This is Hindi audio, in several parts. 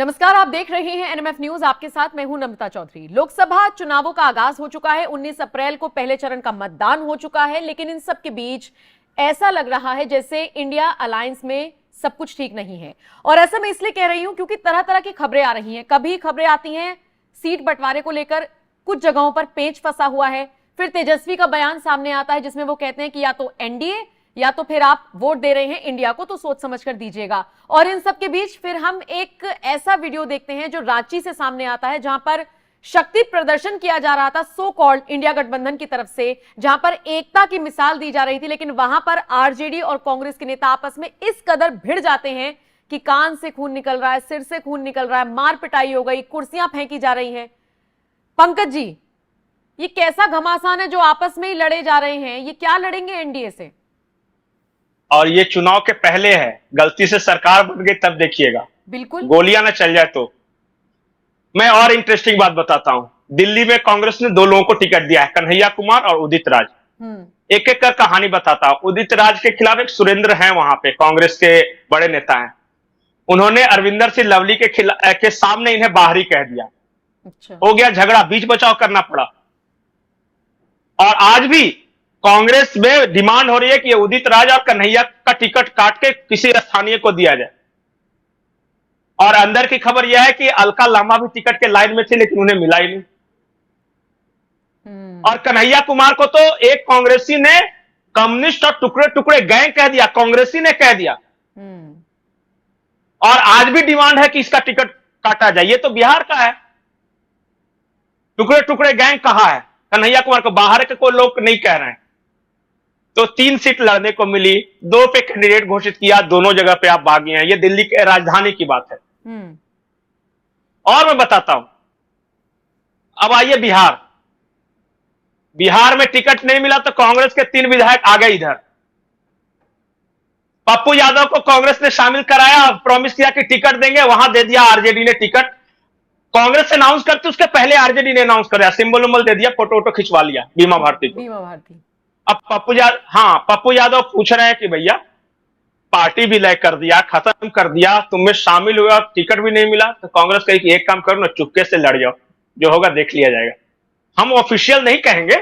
नमस्कार, आप देख रहे हैं एनएमएफ न्यूज। आपके साथ मैं हूं नमिता चौधरी। लोकसभा चुनावों का आगाज हो चुका है। 19 अप्रैल को पहले चरण का मतदान हो चुका है, लेकिन इन सब के बीच ऐसा लग रहा है जैसे इंडिया अलायंस में सब कुछ ठीक नहीं है। और ऐसा मैं इसलिए कह रही हूं क्योंकि तरह तरह की खबरें आ रही हैं। कभी खबरें आती हैं सीट बंटवारे को लेकर, कुछ जगहों पर पेंच फंसा हुआ है। फिर तेजस्वी का बयान सामने आता है जिसमें वो कहते हैं कि या तो एनडीए या तो फिर आप वोट दे रहे हैं इंडिया को तो सोच समझ कर दीजिएगा। और इन सब के बीच फिर हम एक ऐसा वीडियो देखते हैं जो रांची से सामने आता है, जहां पर शक्ति प्रदर्शन किया जा रहा था सो कॉल्ड इंडिया गठबंधन की तरफ से, जहां पर एकता की मिसाल दी जा रही थी। लेकिन वहां पर आरजेडी और कांग्रेस के नेता आपस में इस कदर भिड़ जाते हैं कि कान से खून निकल रहा है, सिर से खून निकल रहा है, मार पिटाई हो गई, कुर्सियां फेंकी जा रही हैं। पंकज जी, ये कैसा घमासान है जो आपस में ही लड़े जा रहे हैं? ये क्या लड़ेंगे एनडीए से? और ये चुनाव के पहले है, गलती से सरकार बन गई तब देखिएगा, बिल्कुल गोलियां ना चल जाए तो। मैं और इंटरेस्टिंग बात बताता हूं। दिल्ली में कांग्रेस ने दो लोगों को टिकट दिया है, कन्हैया कुमार और उदित राज। एक एक कर कहानी बताता हूं। उदित राज के खिलाफ एक सुरेंद्र हैं, वहां पे कांग्रेस के बड़े नेता हैं। उन्होंने अरविंदर सिंह लवली के सामने इन्हें बाहरी कह दिया। अच्छा। हो गया झगड़ा, बीच बचाव करना पड़ा। और आज भी कांग्रेस में डिमांड हो रही है कि ये उदित राज और कन्हैया का टिकट काट के किसी स्थानीय को दिया जाए। और अंदर की खबर यह है कि अलका लांबा भी टिकट के लाइन में थी, लेकिन उन्हें मिला ही नहीं। और कन्हैया कुमार को तो एक कांग्रेसी ने कम्युनिस्ट और टुकड़े टुकड़े गैंग कह दिया, कांग्रेसी ने कह दिया। और आज भी डिमांड है कि इसका टिकट काटा जाए। ये तो बिहार का है। टुकड़े टुकड़े गैंग कहा है कन्हैया कुमार को, बाहर के कोई लोग नहीं कह रहे हैं। तो 3 सीट लड़ने को मिली, 2 पे कैंडिडेट घोषित किया, दोनों जगह पे आप बागी हैं। ये दिल्ली के राजधानी की बात है। और मैं बताता हूं, अब आइए बिहार। बिहार में टिकट नहीं मिला तो कांग्रेस के 3 विधायक आ गए इधर। पप्पू यादव को कांग्रेस ने शामिल कराया, प्रॉमिस किया कि टिकट देंगे, वहां दे दिया आरजेडी ने टिकट। कांग्रेस से अनाउंस करते उसके पहले आरजेडी ने अनाउंस कराया, सिंबल उम्बल दे दिया, फोटो वोटो खिंचवा लिया बीमा भारती को। अब पप्पू यादव पूछ रहे हैं कि भैया पार्टी भी लय कर दिया, खत्म कर दिया, तुम में शामिल हुआ, टिकट भी नहीं मिला। तो कांग्रेस कही कि एक काम करो ना, चुपके से लड़ जाओ, जो होगा देख लिया जाएगा। हम ऑफिशियल नहीं कहेंगे,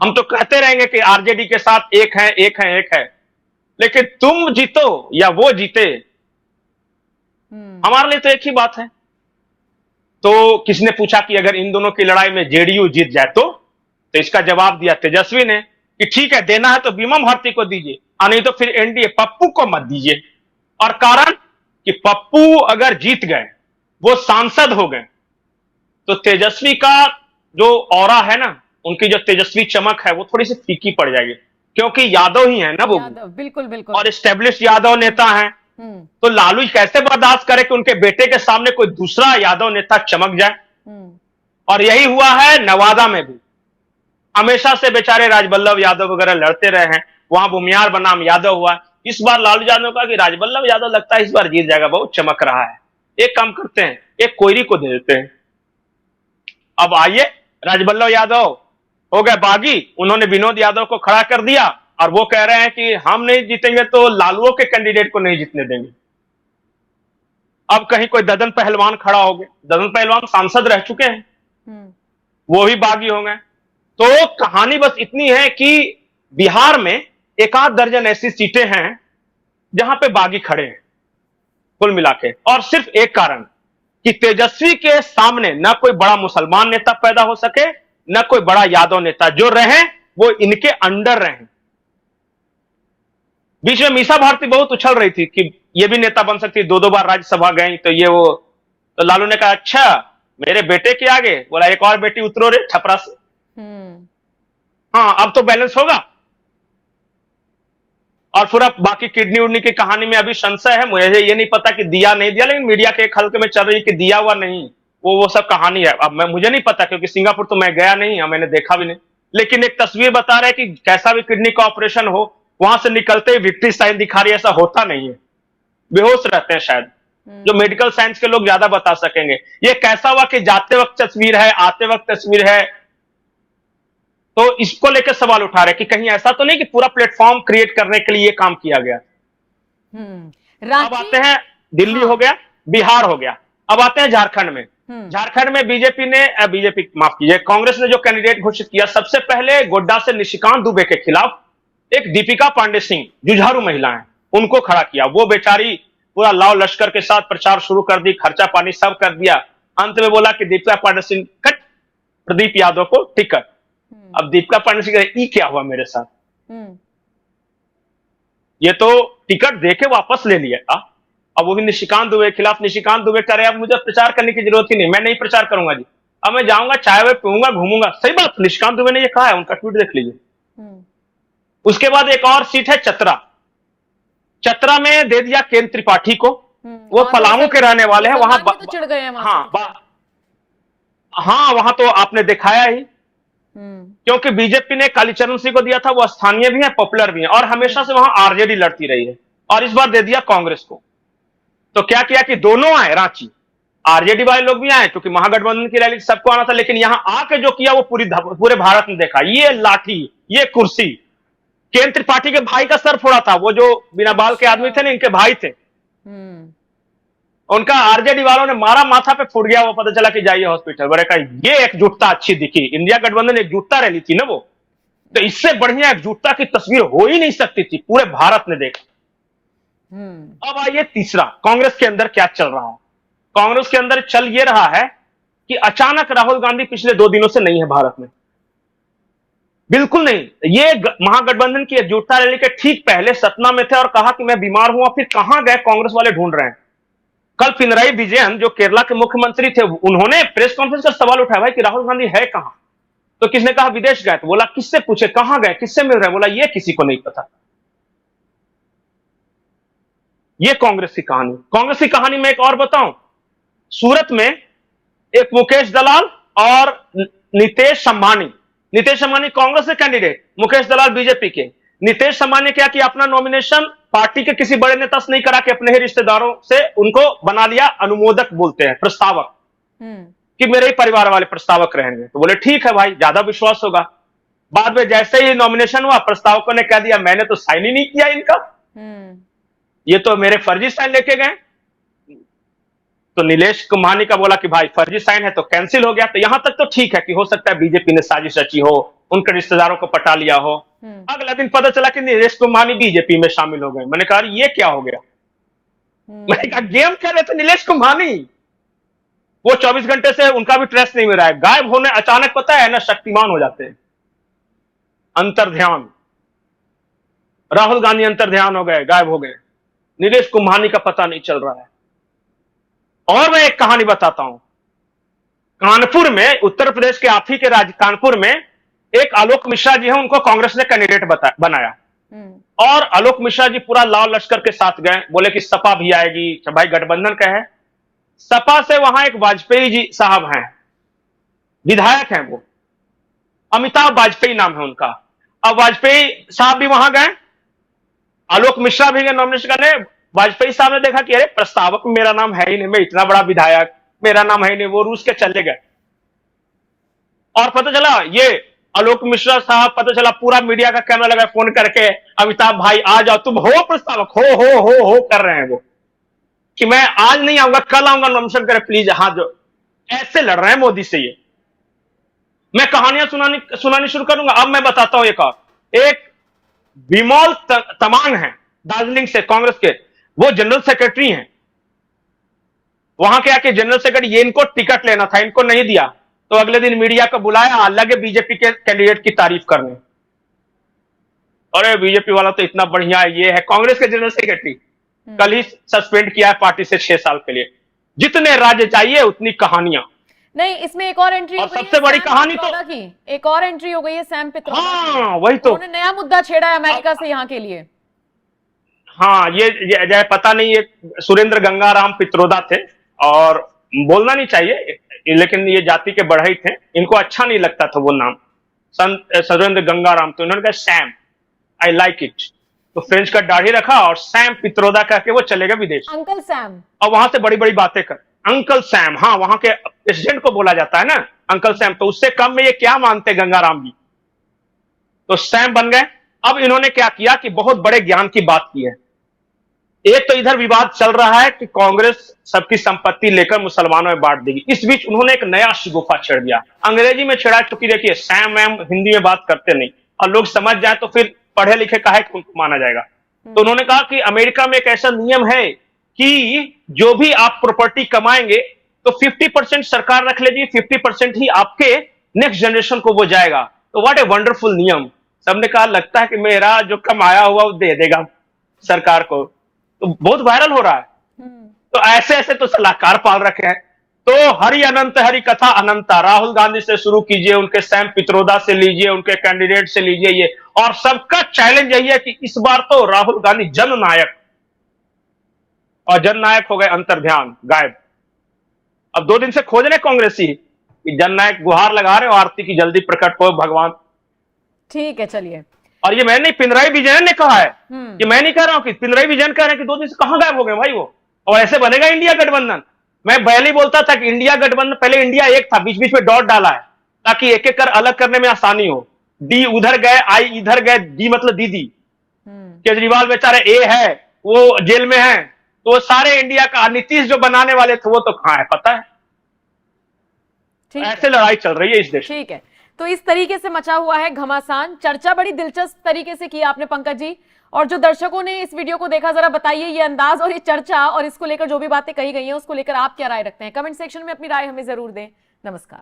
हम तो कहते रहेंगे कि आरजेडी के साथ एक है, एक है, एक है। लेकिन तुम जीतो या वो जीते, हमारे लिए तो एक ही बात है। तो किसने पूछा कि अगर इन दोनों की लड़ाई में जेडीयू जीत जाए तो इसका जवाब दिया तेजस्वी ने कि ठीक है, देना है तो बीमा भारती को दीजिए, और नहीं तो फिर एनडीए पप्पू को मत दीजिए। और कारण कि पप्पू अगर जीत गए, वो सांसद हो गए, तो तेजस्वी का जो ऑरा है ना, उनकी जो तेजस्वी चमक है, वो थोड़ी सी फीकी पड़ जाएगी, क्योंकि यादव ही है ना वो। बिल्कुल बिल्कुल। और एस्टेब्लिश यादव नेता हैं। तो लालू कैसे बर्दाश्त करे कि उनके बेटे के सामने कोई दूसरा यादव नेता चमक जाए। और यही हुआ है नवादा में भी। हमेशा से बेचारे राजबल्लभ यादव वगैरह लड़ते रहे हैं, वहां बुमियार बनाम यादव हुआ। इस बार लालू यादव ने कहा कि राजबल्लभ यादव लगता है इस बार जीत जाएगा, बहुत चमक रहा है। एक काम करते हैं, एक कोयरी को दे देते हैं। अब आइए, राजबल्लभ यादव हो गए बागी, उन्होंने विनोद यादव को खड़ा कर दिया, और वो कह रहे हैं कि हम नहीं जीतेंगे तो लालुओं के कैंडिडेट को नहीं जीतने देंगे। अब कहीं कोई ददन पहलवान खड़ा हो गया। ददन पहलवान सांसद रह चुके हैं, वो भी बागी हो गए। तो कहानी बस इतनी है कि बिहार में 1 दर्जन ऐसी सीटें हैं जहां पे बागी खड़े हैं कुल मिला के। और सिर्फ एक कारण कि तेजस्वी के सामने न कोई बड़ा मुसलमान नेता पैदा हो सके, न कोई बड़ा यादव नेता। जो रहे वो इनके अंडर रहे। बीच में मीसा भारती बहुत उछल रही थी कि ये भी नेता बन सकती, 2 बार राज्यसभा गई, तो ये वो। तो लालू ने कहा अच्छा मेरे बेटे के आगे, बोला एक और बेटी उतरो रे छपरा से। हाँ, अब तो बैलेंस होगा। और फिर अब बाकी किडनी उडनी की कहानी में अभी संशय है। मुझे ये नहीं पता कि दिया नहीं दिया, लेकिन मीडिया के एक हल्के में चल रही है कि दिया हुआ नहीं, वो सब कहानी है। अब मुझे नहीं पता, क्योंकि सिंगापुर तो मैं गया नहीं, मैंने देखा भी नहीं। लेकिन एक तस्वीर बता रहे कि कैसा भी किडनी का ऑपरेशन हो, वहां से निकलते ही विक्ट्री साइन दिखा रही है। ऐसा होता नहीं है, बेहोश रहते हैं शायद। जो मेडिकल साइंस के लोग ज्यादा बता सकेंगे। ये कैसा हुआ कि जाते वक्त तस्वीर है, आते वक्त तस्वीर है। तो इसको लेकर सवाल उठा रहे कि कहीं ऐसा तो नहीं कि पूरा प्लेटफॉर्म क्रिएट करने के लिए ये काम किया गया। अब आते हैं, दिल्ली हो गया, बिहार हो गया, अब आते हैं झारखंड में। झारखंड में बीजेपी माफ कीजिए, कांग्रेस ने जो कैंडिडेट घोषित किया, सबसे पहले गोड्डा से निशिकांत दुबे के खिलाफ एक दीपिका पांडे सिंह, जुझारू महिला है, उनको खड़ा किया। वो बेचारी पूरा लाव लश्कर के साथ प्रचार शुरू कर दी, खर्चा पानी सब कर दिया। अंत में बोला कि दीपिका पांडे सिंह कट, प्रदीप यादव को टिकट। अब दीपिका पांडे सिंह ई क्या हुआ मेरे साथ, ये तो टिकट देके वापस ले लिया था। अब वो भी निशिकांत दुबे के खिलाफ, निशिकांत दुबे कह रहे अब मुझे प्रचार करने की जरूरत ही नहीं, मैं नहीं प्रचार करूंगा जी, अब मैं जाऊंगा चाय वे पीऊंगा घूमूंगा। सही बात, निशिकांत दुबे ने ये कहा है, उनका ट्वीट देख लीजिए। उसके बाद एक और सीट है चतरा, चतरा में दे दिया केंद्र त्रिपाठी को, वो पलामू के रहने वाले हैं। वहां तो चिढ़ गए हैं हाँ वहां तो आपने दिखाया ही, क्योंकि बीजेपी ने कालीचरण सिंह को दिया था, वो स्थानीय भी है, पॉपुलर भी है, और हमेशा से वहां आरजेडी लड़ती रही है, और इस बार दे दिया कांग्रेस को। तो क्या किया कि दोनों आए रांची, आरजेडी वाले लोग भी आए, क्योंकि महागठबंधन की रैली सबको आना था, लेकिन यहां आके जो किया वो पूरे भारत ने देखा। ये लाठी, ये कुर्सी, केंद्र त्रिपाठी के भाई का सर फोड़ा था, वो जो बिना बाल के आदमी थे ना, इनके भाई थे, उनका आरजेडी वालों ने मारा, माथा पे फूट गया, वो पता चला कि जाइए हॉस्पिटल। बड़े का ये एकजुटता अच्छी दिखी, इंडिया गठबंधन एकजुटता रैली थी ना वो, तो इससे बढ़िया एकजुटता की तस्वीर हो ही नहीं सकती थी, पूरे भारत ने देखा। अब आइए तीसरा, कांग्रेस के अंदर क्या चल रहा है। कांग्रेस के अंदर चल ये रहा है कि अचानक राहुल गांधी पिछले 2 दिनों से नहीं है भारत में, बिल्कुल नहीं। ये महागठबंधन की एकजुटता रैली के ठीक पहले सतना में थे और कहा कि मैं बीमार हूं, फिर कहां गए, कांग्रेस वाले ढूंढ रहे हैं। कल पिनराई विजयन जो केरला के मुख्यमंत्री थे, उन्होंने प्रेस कॉन्फ्रेंस का सवाल उठाया, भाई कि राहुल गांधी है कहां, तो किसने कहा विदेश गए, तो बोला किससे पूछे, कहां गए, किससे मिल रहे, बोला ये किसी को नहीं पता। ये कांग्रेस की कहानी। कांग्रेस की कहानी में एक और बताऊं, सूरत में एक मुकेश दलाल और नीतीश अंबानी कांग्रेस के कैंडिडेट, मुकेश दलाल बीजेपी के। नीतीश अंबानी ने क्या किया, अपना नॉमिनेशन पार्टी के किसी बड़े नेता से नहीं करा के अपने ही रिश्तेदारों से उनको बना लिया, अनुमोदक बोलते हैं, प्रस्तावक, कि मेरे ही परिवार वाले प्रस्तावक रहेंगे। तो बोले ठीक है भाई, ज्यादा विश्वास होगा। बाद में जैसे ही नॉमिनेशन हुआ, प्रस्तावकों ने कह दिया मैंने तो साइन ही नहीं किया इनका, ये तो मेरे फर्जी साइन लेके गए। तो नीलेश कुम्हानी का बोला कि भाई फर्जी साइन है तो कैंसिल हो गया। तो यहां तक तो ठीक है कि हो सकता है बीजेपी ने साजिश रची हो, उनके रिश्तेदारों को पटा लिया हो। अगला दिन पता चला कि नीलेश कुम्हानी बीजेपी में शामिल हो गए। मैंने कहा ये क्या हो गया, मैंने कहा गेम खेल रहे थे नीलेश कुम्हानी, वो 24 घंटे से उनका भी ट्रेस नहीं मिल रहा है, गायब होने अचानक, पता है ना, शक्तिमान हो जाते हैं, अंतर्ध्यान। राहुल गांधी अंतर्ध्यान हो गए, गायब हो गए, नीलेश कुम्हानी का पता नहीं चल रहा है। और मैं एक कहानी बताता हूं, कानपुर में, उत्तर प्रदेश के आप ही के राज्य कानपुर में एक आलोक मिश्रा जी हैं, उनको कांग्रेस ने कैंडिडेट बनाया, और आलोक मिश्रा जी पूरा लाल लश्कर के साथ गए, बोले कि सपा भी आएगी, भाई गठबंधन का है। सपा से वहां एक वाजपेयी जी साहब हैं, विधायक हैं, वो अमिताभ वाजपेयी नाम है उनका। अब वाजपेयी साहब भी वहां गए, आलोक मिश्रा भी गए नॉमिनेशन करने। वाजपेयी साहब ने देखा कि अरे प्रस्तावक मेरा नाम है ही नहीं, मैं इतना बड़ा विधायक, मेरा नाम है ही नहीं, वो रूस के चले गए। और पता चला ये आलोक मिश्रा साहब, पता चला पूरा मीडिया का कैमरा लगा, फोन करके अमिताभ भाई आ जाओ, तुम हो प्रस्तावक, हो कर रहे हैं वो, कि मैं आज नहीं आऊंगा, कल आऊंगा नॉमिनेशन करे प्लीज, हाँ जो ऐसे लड़ रहे हैं मोदी से। ये मैं कहानियां सुनानी शुरू करूंगा। अब मैं बताता हूं एक और, एक विमोल तमांग है दार्जिलिंग से, कांग्रेस के, वो जनरल सेक्रेटरी हैं वहां के, आके जनरल सेक्रेटरी, ये इनको टिकट लेना था, इनको नहीं दिया, तो अगले दिन मीडिया को बुलाया, लगे बीजेपी के कैंडिडेट की तारीफ करने, अरे बीजेपी वाला तो इतना बढ़िया है, ये है कांग्रेस के जनरल सेक्रेटरी, कल ही सस्पेंड किया है पार्टी से 6 साल के लिए। जितने राज्य चाहिए उतनी कहानियां। नहीं, इसमें एक और एंट्री हो गई, सबसे बड़ी कहानी तो एक और एंट्री हो गई है सैम पित्रोदा। हाँ वही तो, उन्होंने नया मुद्दा छेड़ा है अमेरिका से यहाँ के लिए। हाँ ये पता नहीं, ये सुरेंद्र गंगाराम पित्रोदा थे, और बोलना नहीं चाहिए, लेकिन ये जाति के बढ़ई थे, इनको अच्छा नहीं लगता था वो नाम सुरेंद्र गंगाराम, तो इन्होंने कहा सैम, आई लाइक इट, तो फ्रेंच का दाढ़ी रखा और सैम पित्रोदा कह के वो चले गए विदेश, अंकल सैम, और वहां से बड़ी बड़ी बातें कर, अंकल सैम, हाँ वहां के प्रेसिडेंट को बोला जाता है ना अंकल सैम, तो उससे कम में ये क्या मानते गंगाराम जी, तो सैम बन गए। अब इन्होंने क्या किया कि बहुत बड़े ज्ञान की बात की है, एक तो इधर विवाद चल रहा है कि कांग्रेस सबकी संपत्ति लेकर मुसलमानों में बांट देगी। इस बीच उन्होंने एक नया शिगुफा छेड़ दिया, अंग्रेजी में छेड़ा, चुकी देखिए सैम वैम हिंदी में बात करते नहीं और लोग समझ जाए तो फिर पढ़े लिखे का है उनको माना जाएगा। तो उन्होंने कहा कि अमेरिका में एक ऐसा नियम है कि जो भी आप प्रॉपर्टी कमाएंगे तो 50% सरकार रख लेगी, 50% ही आपके नेक्स्ट जनरेशन को वो जाएगा। तो व्हाट ए वंडरफुल नियम। सबने कहा लगता है कि मेरा जो कमाया हुआ वो दे देगा सरकार को। तो बहुत वायरल हो रहा है। तो ऐसे ऐसे तो सलाहकार पाल रखे हैं। तो हरि अनंत हरि कथा अनंता, राहुल गांधी से शुरू कीजिए, उनके सैम पित्रोदा से लीजिए, उनके कैंडिडेट से लीजिए, ये और सबका चैलेंज यही है कि इस बार तो राहुल गांधी जननायक, और जननायक हो गए अंतर्ध्यान गायब। अब 2 दिन से खोज रहे कांग्रेसी कि जननायक गुहार लगा रहे हो आरती की जल्दी प्रकट हो भगवान। ठीक है, चलिए। और ये मैंने पिनराई विजयन ने कहा है कि मैं नहीं कह रहा हूं कि पिनराई विजयन कह रहे हैं कि 2 दिन से कहां गायब हो गए भाई वो। और ऐसे बनेगा इंडिया गठबंधन। मैं पहले ही बोलता था कि इंडिया गठबंधन, पहले इंडिया एक था, बीच बीच में डॉट डाला है ताकि एक एक कर अलग करने में आसानी हो। डी उधर गए, आई इधर गए, डी मतलब दीदी। केजरीवाल बेचारे ए है, वो जेल में है, तो वो सारे इंडिया का, नीतीश जो बनाने वाले थे वो तो कहां है पता है। ऐसे लड़ाई चल रही है इस देश। ठीक है, तो इस तरीके से मचा हुआ है घमासान। चर्चा बड़ी दिलचस्प तरीके से की आपने पंकज जी, और जो दर्शकों ने इस वीडियो को देखा, जरा बताइए ये अंदाज और ये चर्चा और इसको लेकर जो भी बातें कही गई हैं उसको लेकर आप क्या राय रखते हैं? कमेंट सेक्शन में अपनी राय हमें जरूर दें। नमस्कार।